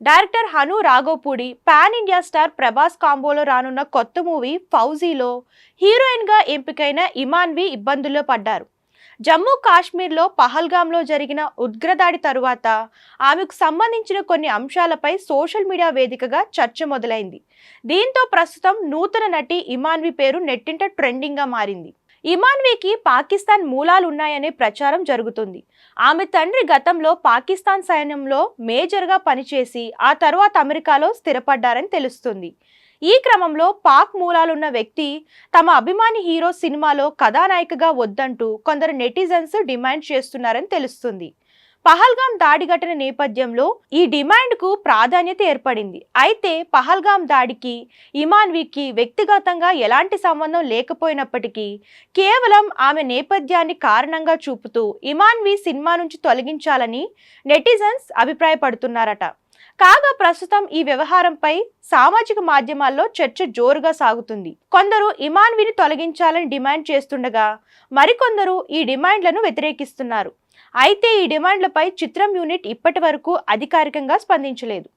Director Hanu Raghavapudi pan India star Prabhas కాంబోలో రానున్న కొత్త మూవీ ఫౌజీలో హీరోయిన్గా ఎంపికైన ఇమాన్వి ఇబ్బందుల్లో పడ్డారు. జమ్మూ కాశ్మీర్లో పహల్గామ్లో జరిగిన ఉగ్రదాడి తరువాత ఆమెకు సంబంధించిన కొన్ని అంశాలపై సోషల్ మీడియా వేదికగా చర్చ మొదలైంది. దీంతో ప్రస్తుతం నూతన నటి ఇమాన్వి పేరు నెట్టింట ట్రెండింగ్గా మారింది. ఇమాన్వికి పాకిస్తాన్ మూలాలున్నాయనే ప్రచారం జరుగుతుంది. ఆమె తండ్రి గతంలో పాకిస్తాన్ సైన్యంలో మేజర్గా పనిచేసి ఆ తర్వాత అమెరికాలో స్థిరపడ్డారని తెలుస్తుంది. ఈ క్రమంలో పాక్ మూలాలున్న వ్యక్తి తమ అభిమాని హీరో సినిమాలో కథానాయికగా వద్దంటూ కొందరు నెటిజన్స్ డిమాండ్ చేస్తున్నారని తెలుస్తుంది. పహల్గాం దాడి ఘటన నేపథ్యంలో ఈ డిమాండ్కు ప్రాధాన్యత ఏర్పడింది. అయితే పహల్గాం దాడికి ఇమాన్వికి వ్యక్తిగతంగా ఎలాంటి సంబంధం లేకపోయినప్పటికీ కేవలం ఆమె నేపథ్యాన్ని కారణంగా చూపుతూ ఇమాన్వి సినిమా నుంచి తొలగించాలని నెటిజన్స్ అభిప్రాయపడుతున్నారట. కాగా ప్రస్తుతం ఈ వ్యవహారంపై సామాజిక మాధ్యమాల్లో చర్చ జోరుగా సాగుతుంది. కొందరు ఇమాన్విని తొలగించాలని డిమాండ్ చేస్తుండగా మరికొందరు ఈ డిమాండ్లను వ్యతిరేకిస్తున్నారు. అయితే ఈ డిమాండ్లపై చిత్రం యూనిట్ ఇప్పటి వరకు అధికారికంగా స్పందించలేదు.